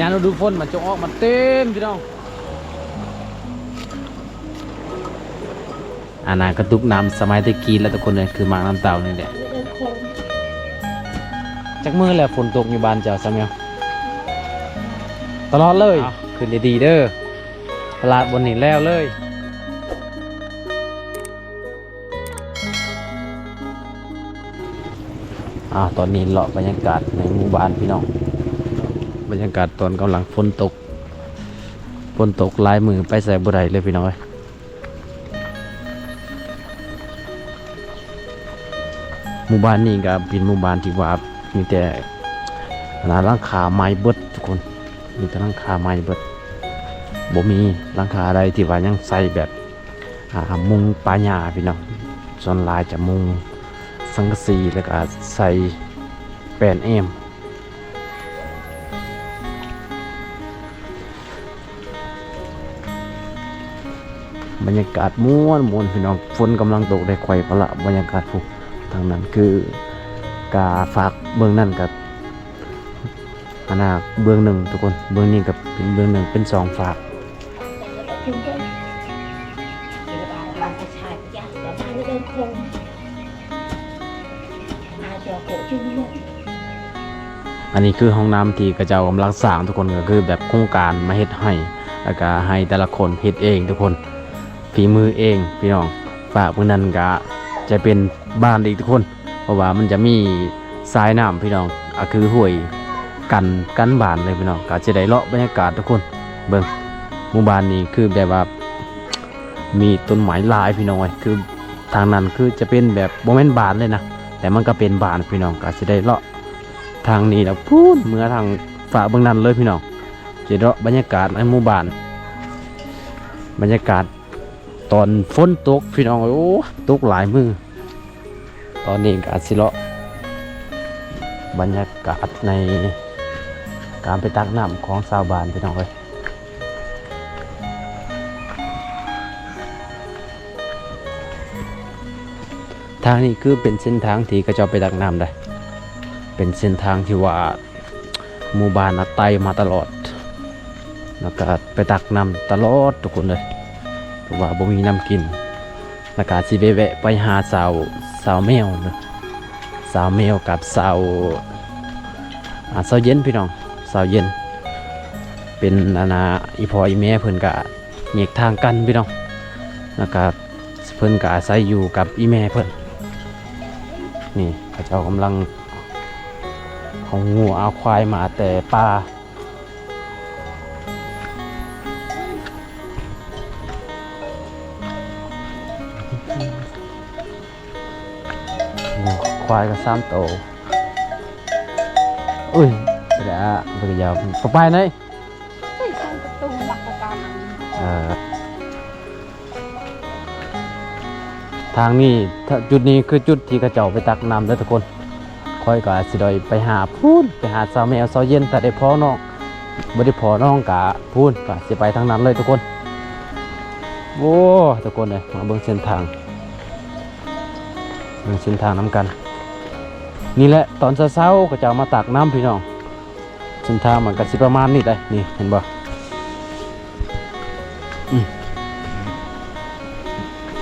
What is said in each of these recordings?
ยามฤดูฝนมันจะออกมาเต็มพี่น้องอันนั้นกระตุกน้ำสมัยตะกี้แล้วทุกคนเลยคือหมากน้ำเต่านี่แหละจักมือแหละฝนตกอยู่บ้านเจ้าซะแมวตลอดเลยขึ้นดีๆเด้อตลาดบนนี้แล้วเลยตอนนี้เลาะบรรยากาศในหมู่บ้านพี่น้องบรรยากาศตอนกำลังฝนตกลายมือไปใส่บุไรเลยพี่น้องหมู่บ้านนี้ก็เป็นหมู่บ้านที่ว่ามีแต่หลังคาไม้เบิดทุกคนมีแต่หลังคาไม้เบิดบ่มีหลังคาอะไรที่ว่ายังใส่แบบมุงปลาหญ้าพี่น้องส่วนลายจะมุงสังกะสีแล้วก็ใส่แป้นเอมบรรยากาศม่วนพี่น้องฝนกำลังตกได้ไข่พละบรรยากาศฟูทางนั้นคือกาฝากเบื้องนั่นกับอันน่ะเบื้องหนึ่งทุกคนเบื้องนี้กับเป็นเบื้องหนึ่งเป็นสองฝากอันนี้คือห้องน้ำที่กระเจ้ากำลังสร้างทุกคนก็คือแบบโครงการมาเฮ็ดให้แล้วก็ให้แต่ละคนเฮ็ดเองทุกคนฝีมือเองพี่น้องฝากเบื้องนั้นก็จะเป็นบ้านอีกทุกคนเพราะว่ามันจะมีทรายน้ำพี่น้องคือห้วยกันบ้านเลยพี่น้องก็จะได้เลาะบรรยากาศทุกคนเบิ่งหมู่บ้านนี้คือแบบว่ามีต้นไม้หลายพี่น้องไว้คือทางนั้นคือจะเป็นแบบโมเมนต์บ้านเลยนะแต่มันก็เป็นบ้านพี่น้องก็จะได้เลาะทางนี้แล้วพูดเมื่อทางฝากเบื้องนั้นเลยพี่น้องจะเลาะบรรยากาศในหมู่บ้านบรรยากาศตอนฝนตกพี่น้องโอ้ตกหลายมือตอนนี้ก็สิเลาะบรรยากาศในการไปตักน้ำของชาวบ้านพี่น้องเลยทางนี้คือเป็นเส้นทางที่กระเจ้าไปตักน้ำได้เป็นเส้นทางที่ว่าหมู่บ้านไต่มาตลอดแล้วก็ไปตักน้ำตลอดทุกคนเลยเพราะว่าบ่มีน้ำกินแล้วก็สิแวะไปหาสาวแมวนะสาวแมวกับสาวเย็นพี่น้องสาวเย็นเป็นอีพ่ออีแม่เพิ่นก็แยกทางกันพี่น้องแล้วก็เพิ่นก็อาศัยอยู่กับอีแม่เพิ่นนี่เขาเจ้ากำลังเอางูเอาควายมาแต่ป่าควายก็3 ตัวอุ้ยเดี๋ยวเดี๋ยวไปไหนทางนี้จุดนี้คือจุดที่กระเจ้าไปตักน้ำแล้วทุกคนค่อยก็สิดอยไปหาพูนไปหาสาวแมวสาวเย็นแต่ได้พอน้องไม่ได้พอน้องกะพูนก็สิไปทางนั้นเลยทุกคนโอ้ทุกคนเลยมาเบิ่งเส้นทางน้ำกันนี่แหละตอนเช้าๆก็จะมาตักน้ำพี่น้องเส้นทางมันก็สิประมาณนี้เลยนี่เห็นบ่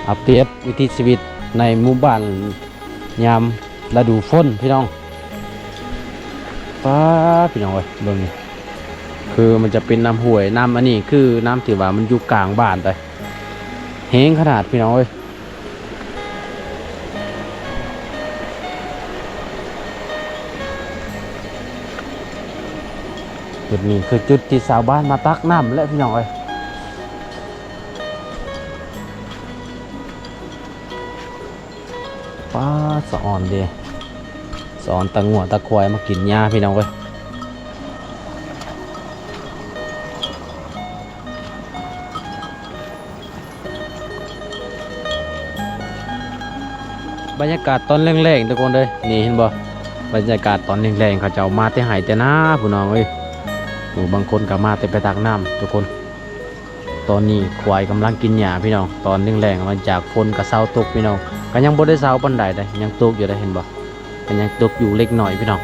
อัปเดตวิถีชีวิตในหมู่บ้านยามฤดูฝนพี่น้องป้าพี่น้องเอ้ยเบิ่งนี่คือมันจะเป็นน้ำห้วยน้ำอันนี้คือน้ำที่ว่ามันอยู่กลางบ้านเลยแห้งขนาดพี่น้องเอ้ยจุดนี้คือจุดที่ชาวบ้านมาตักน้ำและพี่น้องเอ้ยป้าสอนเดีสอนตะงัวตะควายมากินหญ้าพี่น้องเอ้ยบรรยากาศตอนแรงๆทุกคนเลยนี่เห็นบ่บรรยากาศตอนแรงๆเขาจะเอามาแต่หายแต่หน้าพี่น้องเอ้ยบางคนก็มาแต่ไปตักน้ำทุกคนตอนนี้ควายกำลังกินหญ้าพี่น้องตอนแรงๆมันจากฝนกับเสาตกพี่น้องก็ยังบ่ได้เสาปานใดได้ยังตกอยู่ได้เห็นบ่ก็ยังตกอยู่เล็กหน่อยพี่น้อง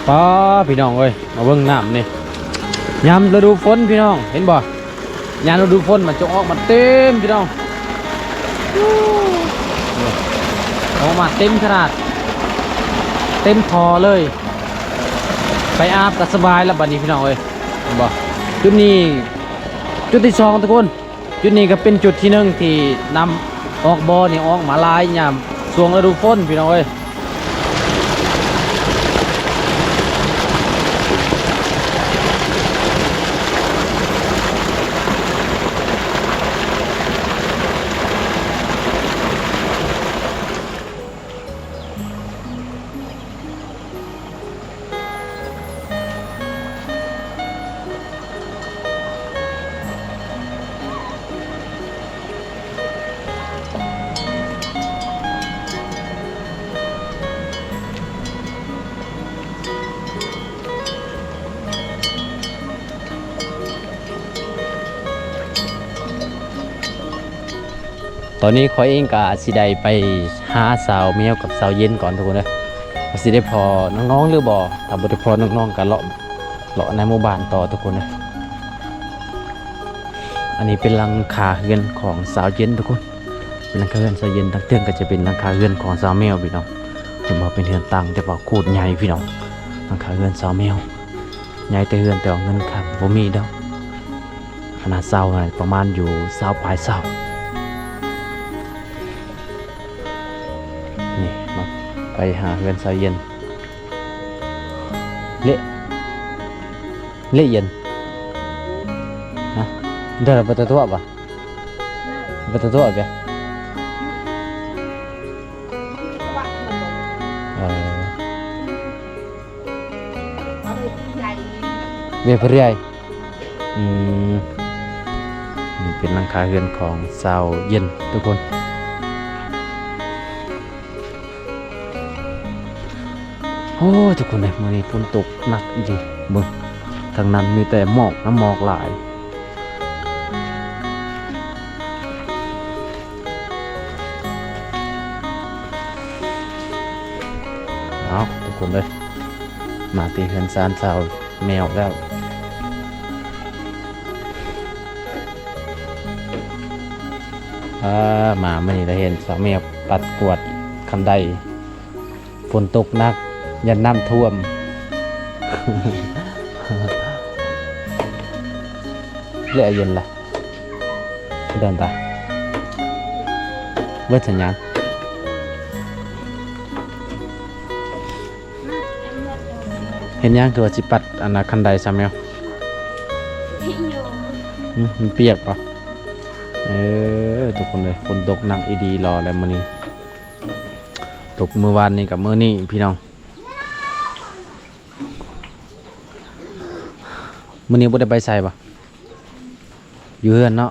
ป้าพี่น้องเอ้ยมาเบิ่งน้ำนี่ยามฤดูฝนพี่น้องเห็นบ่ยามฤดูฝนมันจะออกมาเต็มพี่น้องออกมาเต็มขนาดเต็มคอเลยไปอาบก็สบายแล้วบัดนี้พี่น้องเอ้ยเห็นบ่จุดนี้จุดที่สองทุกคนจุดนี้ก็เป็นจุดที่หนึ่งที่นำออกบ่อนี่ออกมาลายยามช่วงฤดูฝนพี่น้องเอ้ยตอนนี้ขอยเองก็สิได้ไปหาสาวเมียวกับสาวเย็นก่อนทุกคนเลยสิได้พอน้องๆหรือบ่ถ้าบ่ได้พอน้องๆก็เลาะในหมู่บ้านต่อทุกคนเลยอันนี้เป็นหลังคาเรือนของสาวเย็นทุกคนเป็นหลังคาเรือนสาวเย็นทั้งเทื่องก็จะเป็นหลังคาเรือนของสาวเมียวพี่น้องเห็นบ่เป็นเรือนตังแต่ว่าโคตรใหญ่พี่น้องหลังคาเรือนสาวเมียวใหญ่แต่เรือนแต่ว่าเงินคำบ่มีดอกขนาดเสาประมาณอยู่20ปลายเสานี่มาไปหาเรือนสาวเย็นเละเย็นนะเดินไปตัวป่ะไปตัวแกเวียพรีไอนี่เป็นหลังคาเรือนของสาวเย็นทุกคนโอ้ทุกคนเลยมื้อนี้ฝนตกหนักจริงเบิ่งทางนั้นมีแต่หมอกน้ำหมอกหลายเอาทุกคนเลยมาตีเฮือนซานสาวแมวแล้วมาไม่ได้เห็นสาวแมวปัดกวาดคันใดฝนตกหนักยันน้ำท่วม เละเย็นละเดินไปเบิดสัญญาณเห็นยังตัวจิปัดอันนั้นคันใดซะแมวมันเปียกปะทุกคนเลยฝนตกหนักอีดีรอแล้วมื้อนี้ตกมื้อวานนี้กับมื้อนี้พี่น้องมื้อนี้บ่ได้ไปใส่ปะอยู่เฮือนเนาะ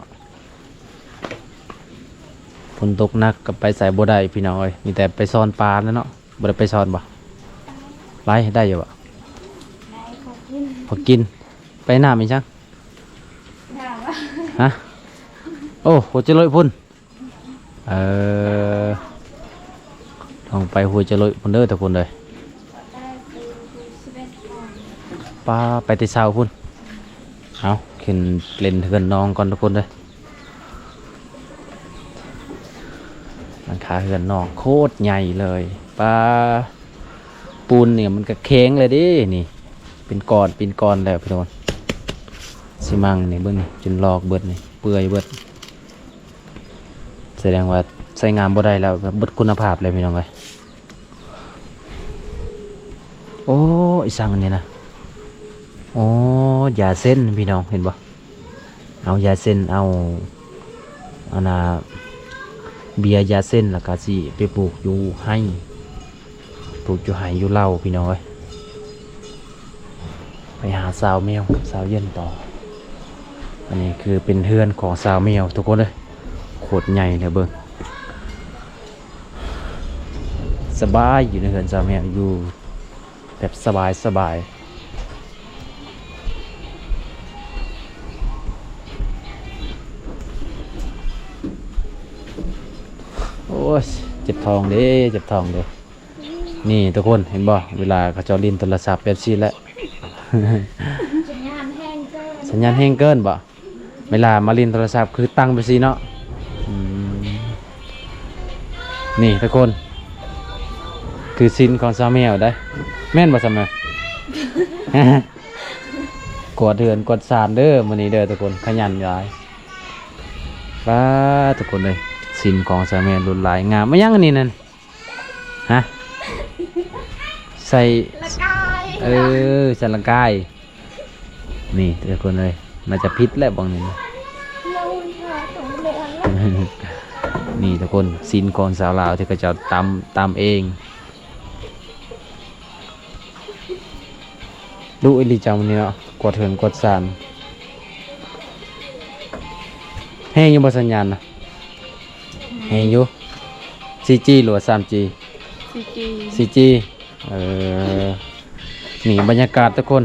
ฝนตกหนักกับไปใส่บ่ได้พี่น้องเอ้ยมีแต่ไปซ่อนปลาแล้วเนาะบ่ได้ไปซ่อนบ่ไล่ได้อยู่บ่พอกินไปน้ำอีกจังฮะโอ้หัวจะลอยพุ่นลองไปหัวจะลอยพุ่นเด้อทุกคนเลยปลาไปที่เช้าพุ่นเอาขึ้นเล่นเฮือนน้องก่อนทุกคนเลยหลังคาเฮือนน้องโคตรใหญ่เลยปลาปูนเนี่ยมันก็แข็งเลยดินี่เป็นก้อนแล้วพี่น้องสิมังนี่เบิ้งนี่จนลอกเบิดนี่เปื่อยเบิดแสดงว่าใช้งานบ่ได้แล้วเบิดคุณภาพเลยพี่น้องเลยโอ้ยสั่งอันนี้นะโอ้ยาเส้นพี่น้องเห็นบ่เอายาเส้นเอาอันน่ะเบียร์ยาเส้นแล้วก็สิไปปลูกอยู่ให้ปลูกอยู่ให้อยู่เล่าพี่น้องเอ้ยไปหาสาวแมวกับสาวเย็นต่ออันนี้คือเป็นเฮือนของสาวแมวทุกคนเลยโคตรใหญ่เลยเบิ่งสบายอยู่ในเฮือนสาวแมวอยู่แบบสบายโอ้ยเจ็บท้องเด้ นี่ทุกคนเห็นบ่เวลาเขาเจ้าลิ้นโทรศัพท์แบบซี่แหละ สัญญาณแห้งเกิน สัญญาณแห้งเกินบ่เวลามาลิ้นโทรศัพท์คือตั้งไปซี่เนาะอืมนี่ทุกคน คือซินของซาแมวได้ แม่นบ่ซาแมว กดเถือนกดสานเด้อมื้อนี้เด้อทุกคนขยันหลายป้าทุกคนเลยซินของซาแมวรุ่นหลายงามมายังอันนี้นั่นฮะใส่ ละกาย ใส่ละกายนี่ทุกคนเลยน่าจะพิษแล้วบางนี่ เราค่ะสมเด็จแล้ว นี่ทุกคนซินของสาวลาวที่เขาเจะตำเองดูอิลิจังวันนี้เนาะกดเถินกดสานแห้งอยู่บนสัญญาณนะแห้งอยู่ 4G หรือว่า 3G 4G 4G เออนี่บรรยากาศทุกคน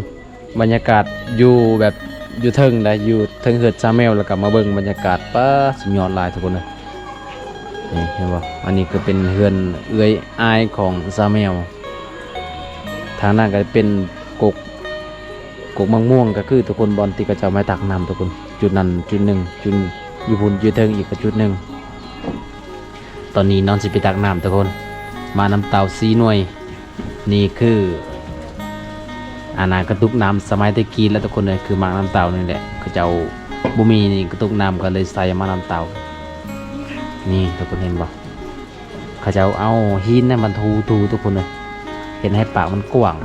บรรยากาศอยู่แบบอยู่เทิงได้อยู่เทิงเหือดซาแมวแล้วก็มาเบิ่งบรรยากาศป้าสุดยอดหลายทุกคนเลยนี่เห็นบ่อันนี้ก็เป็นเฮือนเอื้อยอายของซาแมวทางนั้นก็เป็นกกมะม่วงก็คือทุกคนบอลที่กระเจ้าไม้ตักน้ำทุกคนจุดนั้นจุดหนึ่งจุดอยู่พุ่นอยู่เทิงอีกก็จุดหนึ่งตอนนี้น้องสิไปตักน้ำทุกคนมาน้ำเต่า4 หน่วยนี่คืออาณากระตุกน้ำสมัยตะกี้แล้วทุกคนเลยคือมากน้ำเต่านี่แหละเขาเจ้าบุมีนี่กระตุกน้ำก็เลยใส่มาน้ำเต่านี่ทุกคนเห็นบ่เขาเจ้าเอาหินนั่นมันทูทุกคนเลยเห็นให้ปากมันกว้าง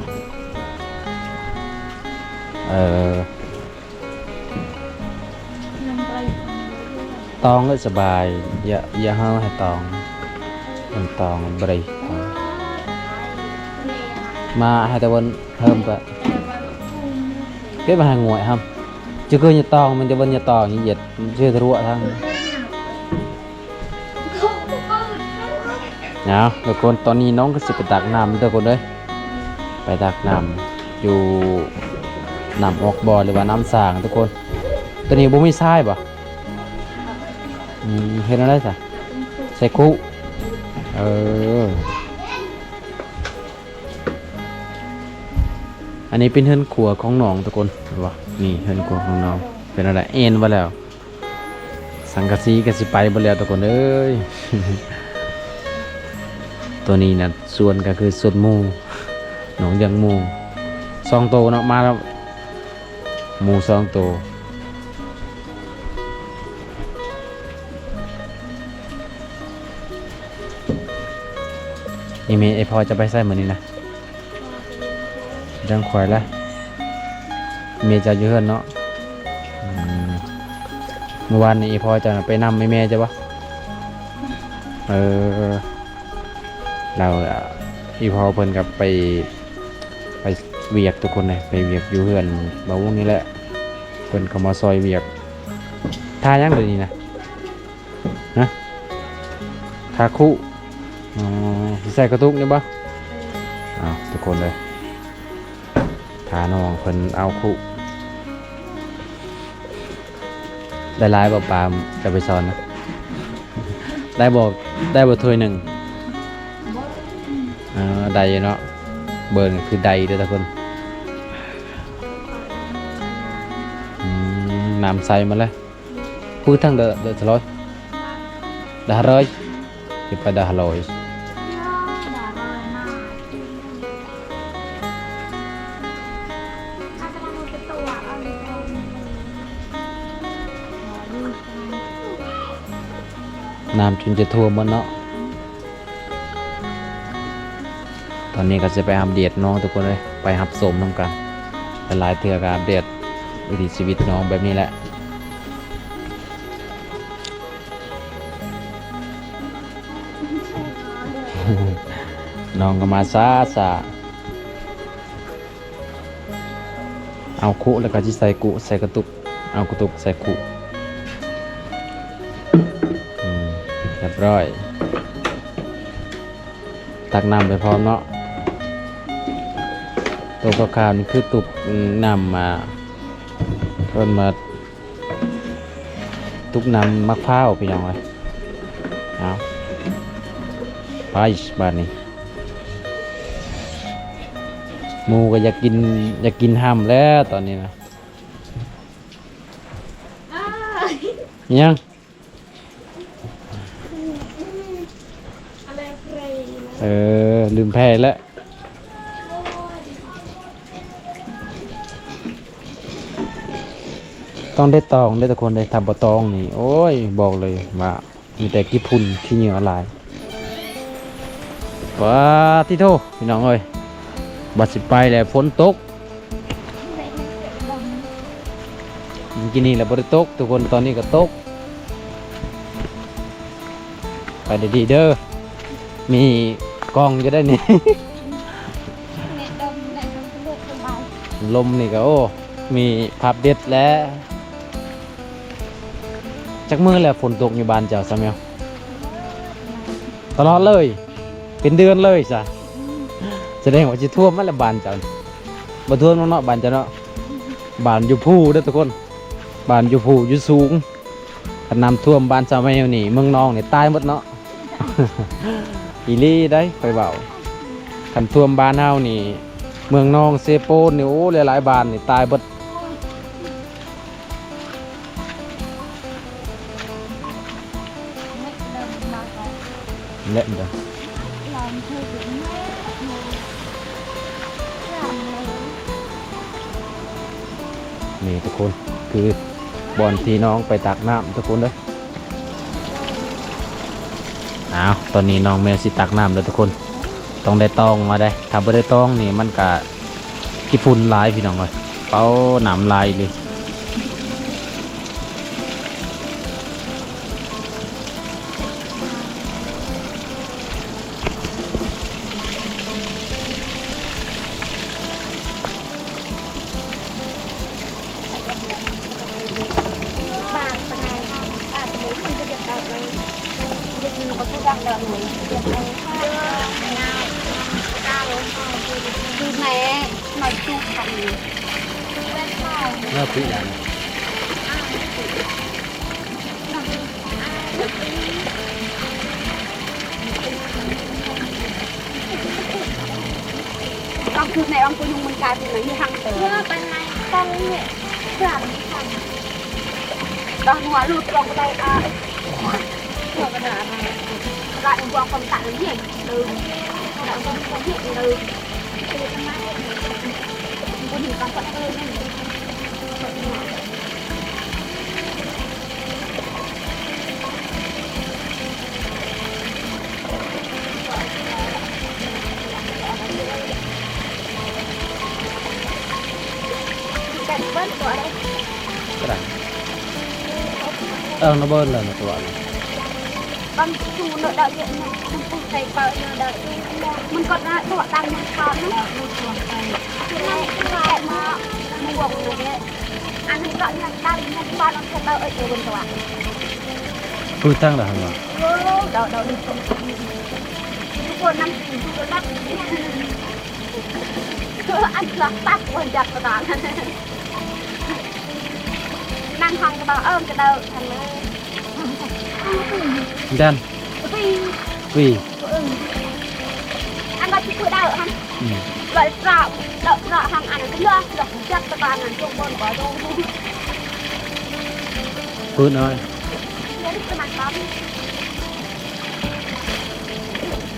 ยังไป ตองก็สบายอย่าห้าวให้ตองมันตองบริมาให้ตะวันเพิ่มก็เก็บมาหางวยครับจะคืออย่าตองมันจะวันอย่าตองเหยียดเชื่อทะลุทั้งเนาะทุกคนตอนนี้น้องก็สิไปตักน้ำทุกคนเลยไปตักน้ำอยู่น้ำออกบ่อหรือว่าน้ำสางทุกคนตัวนี้บุ้มีทรายป่ะเห็นอะไรจ้ะใส่คุอันนี้เป็นเฮือนครัวของน้องทุกคนเห็นป่ะนี่เฮือนครัวของน้องเป็นอะไรเอ็นไปแล้วสังกะสีกะสิไปไปแล้วทุกคนเอ้ย ตัวนี้นะส่วนก็คือส่วนหมูหนองยังหมู2 โตเนาะมาแล้วหมู2 โตอีเมไอพอจะไปใส่เหมือนนี้นะจังควายแล้วเมจะอยู่เฮือนเนาะเมื่อวานนี้ไอพอจะไปนำไม่แม่จะปะเราอีพอเพิ่นกับไปเวียกทุกคนเลยไปเวียกอยู่เฮือนบ่าวงนี้แหละเพิ่นก็มาซอยเวียกท่ายังเลยนี่นะท่าคู่ใส่กระตุกนี่บ่ทุกคนเลยท่าน้องเพิ่นเอาคู่ได้หลายบ่ปามจะไปสอนนะได้บ่ถ้วยหนึ่งใดเนาะเบิร์นคือใดเด้อทุกคนน้ำใสมาเลยพูดทั้งเด้อทะเลอยดาร้อยที่ไปดาลอยน้ำจนจะท่วมหมดเนาะตอนนี้ก็จะไปอัปเดตน้องทุกคนเลยไปหับสมน้องกันหลายเทื่อก็อัปเดตวิถีชีวิตน้องแบบนี้แหละ น้องก็มาซาเอาคุแล้วก็ที่ใส่กุใส่กระตุกเอากระตุกใส่คุเรียบร้อยตักน้ำไปพร้อมเนาะตัวขาวๆนี่คือตุกน้ำมาเพิ่นมาตุกน้ำมะพร้าวพี่น้องเลยเอาไปบ้านนี้ หมูก็อยากกินห้ามแล้วตอนนี้นะ อ้าย ยัง อะไรเพลงนะ ลืมแพ้แล้วต้องได้ตองได้ทุกคนได้ทำบะตองนี่โอ้ยบอกเลยว่ามีแต่กี่พุ่นขี้เหนียวอะไรว้าที่โทพี่น้องเอ้ยบัดสิไปแล้วฝนตก ในเสียงด เมื่อกี้นี่แหละบริตกทุกคนตอนนี้ก็ตกไปดีๆเด้อมีกล้องจะได้นี่ ำในดำในทำสะดวกสบาย ลมนี่ก็โอ้มีภาพเด็ดแล้วจักมือแล้วฝนตกอยู่บ้านเจ้าซะแมวตลอดเลยเป็นเดือนเลยจ้ะแสดงว่าจะท่วมมาแล้วบ้านเจ้าบ่ท่วมเนาะบ้านเจ้าเนาะบ้านอยู่ภูเด้อทุกคนบ้านอยู่ภูอยู่สูงถ้าน้ำท่วมบ้านชาวแมวนี่เมืองนองนี่ตายหมดเนาะ อีหลี่ได้ไปเบาคันท่วมบ้านเฮานี่เมืองนองเซโปนนี่โอ้หลายๆบ้านนี่ตายเบิด ไม่ดำมาก่อน เละเด้อ ลองเธอถึงแม่รำเลย นี่ทุกคนคือบอนที่น้องไปตักน้ำทุกคนเด้ออ้าวตอนนี้น้องแมวสิตักน้ำแล้วทุกคนต้องได้ตองมาได้ถ้าบ่ได้ตองนี่มันก็ขี้ฝุ่นหลายพี่น้องเอ้ยเป้าหนามลายเลย บางปนายอาจจะไม่มันจะเดือดร้อนเลยเด็กหนูก็พูดดังเดินหนูเดือดร้อนค่ะง่ายก้าวดูแม่หน่อยจุกกันแว่นข้าว เมื่อปีอย่าง ต้องคือในบางคนยุงมันกลายเป็นเหมือนที่ทางเต๋อเพื่อเป็นไงต้องเนี่ยเพื่ออะไรกันตอนหัวรูดลงไปอ่ะเพื่อกระดาษอะไรlại qua phòng tặng cái gì từ lại qua phòng hiện từ từ trong mắt có nhiều con phật ơi cảnh vớt của đây ก็ได้nó bơn là một loại con chú nợ đợi điện này con chú thầy vợ nợ đợi mình còn ra tọa tăng mình còn nữa một chuồng này cái này cái loại mà mình buộc rồi đấy ăn thì gọi là tăng nhưng ba nó sẽ đợi ở bên tọa cứ tăng là hằng đợi đợi đi khôngทุกคนนั่งกินทุกคนนั่งคืออันหลังตักบนจักรตานั่งทำกระบะจะเดินทางเลย đan vì anh bắt chị đợi hả vậy rạo đợi rạo hàng ăn cái nữa đọc chắc các bạn ăn chung bồn có đâu phun ơi nhớ cái mặt đó đi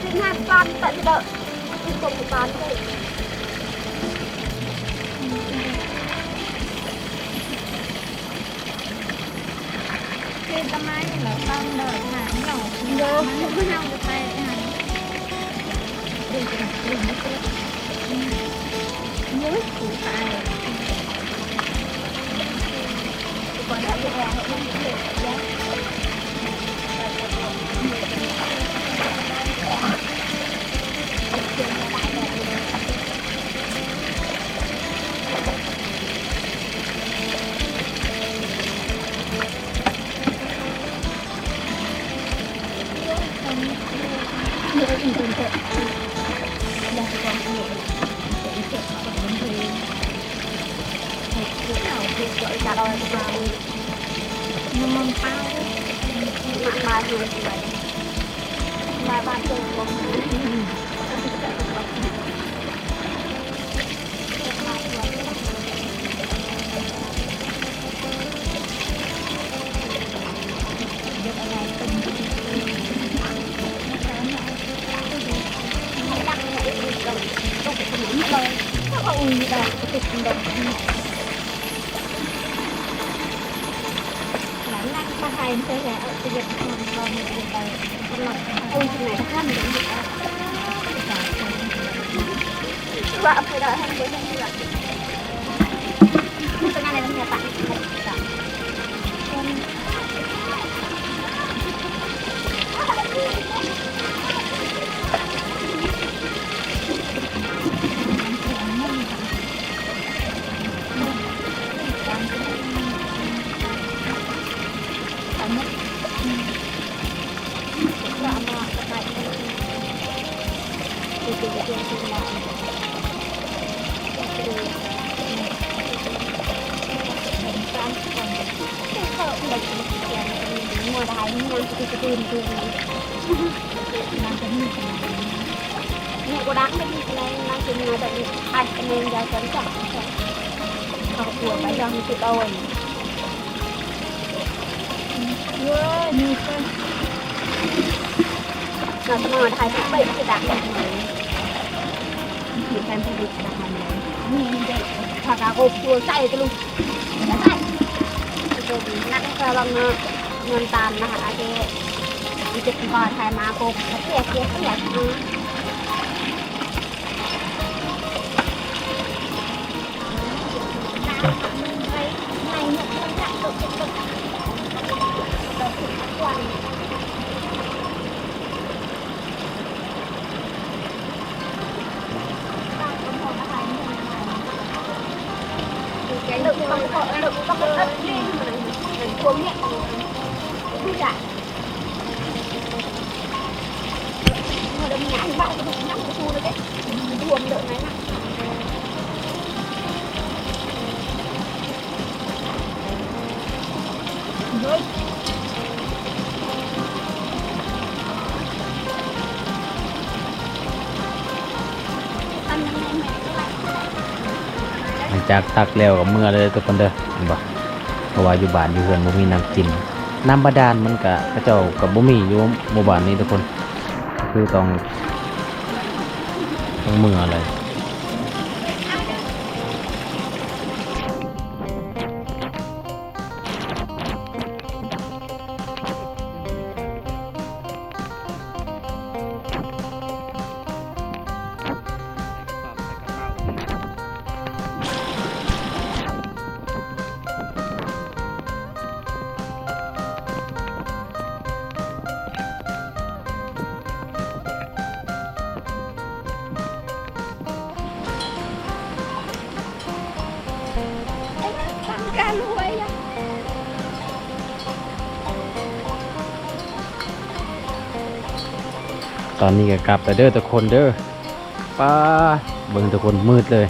xin hai con tại vì đợi cùng một con thôi trên tâm ai là con đợi hàng nhỏ được không nào được tay hàng đừng nhớ của tay còn lại là không được ว่าไปได้ให้คนที่รักเป็นงานอะไรมันจะตัดมัวได้นี่ยังจะตื่นตัวเนี่ยกูรักไม่ดีเลยนั่งกินมาแบบนี้ไอ้เมย์ยาวจนจับเขาปวดไปยังมีติดเอาเว้ยมีคนเราจะมาถ่ายไปจะดังแบบไหนถือแฟนผลิตดังแบบไหนนี่เด็กพากาโกตัวใส่กันลุงใส่ตัวดีนักก็ลองเงินตามนะคะอาเจมีเจ็บคอไทยมาโกเสียต้องเลิกเล่นเหมือนพวกเนี้ยผู้ใหญ่เดี๋ยวมีงานบ้านก็ต้องนั่งประตูเลยเด็กรวมเดี๋ยวนั้นนะเฮ้ยอันนั้นแม่ก็ไร หลังจากตักแล้วกับเมื่อเลยทุกคนเด้อเห็นบ่เพราะว่าอยู่บ้านอยู่เฮือนบ่มีน้ำกินน้ำบาดาลมันก็พระเจ้ากับบ่มีอยู่หมู่บ้านนี้ทุกคนคือต้องเมื่อเลยการรวยอะตอนนี้ก็กลับแต่เด้อทุกคนเด้อป้าเบิ่งทุกคนมืดเลย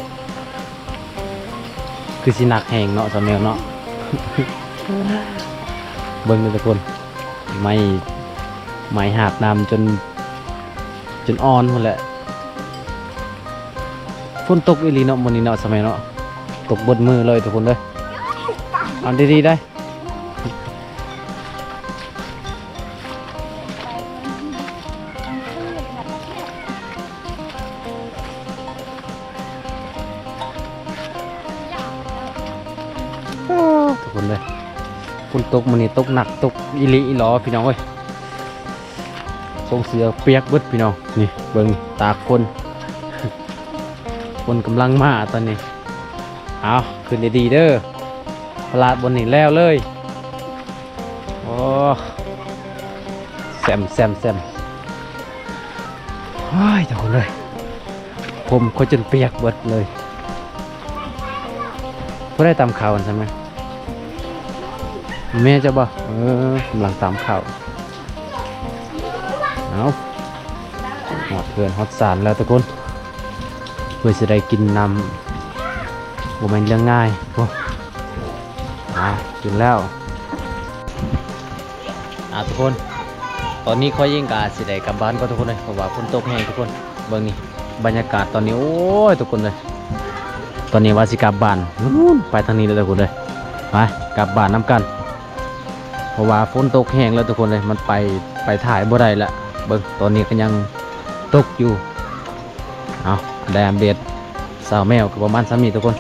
คือสิหนักแหงเนาะสำเนียงเนาะ เบิ่งเด้อทุกคนไม่หาบน้ำจนอ่อนหมดแหละฝนตกอีหลีเนาะมื้อนี้เนาะสมัยเนาะตกเบดมือเลยทุกคนเด้อเอาดีๆได้ทุกคนเลยฝนตกมื้อนี้ตกหนักตกอีหลีอีหลอพี่น้องเอ้ยส่งเสือเปียกเบิดพี่น้องนี่เบิ่งตากคนคนกำลังมาตอนนี้เอาขึ้นดีๆเด้อพลาดบนนี้แล้วเลยโอ้แซมเฮ้ยทุกคนเลยผมเขาจนเปียกเบิดเลยผู้ได้ตามข่าวใช่ไหมแม่จะบ่กำลังตามข่าวเอาหอดเพื่อนหอดสารแล้วทุกคนเพื่อจะได้กินน้ำบ่แม่นเรื่องง่ายโอ้กินแล้วทุกคนตอนนี้ค่อยยิ่งกาสิได้กลับบ้านก็ทุกคนเลยเพราะว่าฝนตกแห้งทุกคนเบิ่งนี่บรรยากาศตอนนี้โอ้ยทุกคนเลย ตอนนี้ว่าสิกลับบ้านนู้นไปทางนี้เลยทุกคนเลยไปกลับบ้านน้ำกันเพราะว่าฝนตกแห้งแล้วทุกคนเลยมันไปถ่ายบ่ได้ละเบิ่งตอนนี้ก็ยังตกอยู่เอาแดมเบ็ดสาวแมวก็ประมาณ3 นี้ทุกคน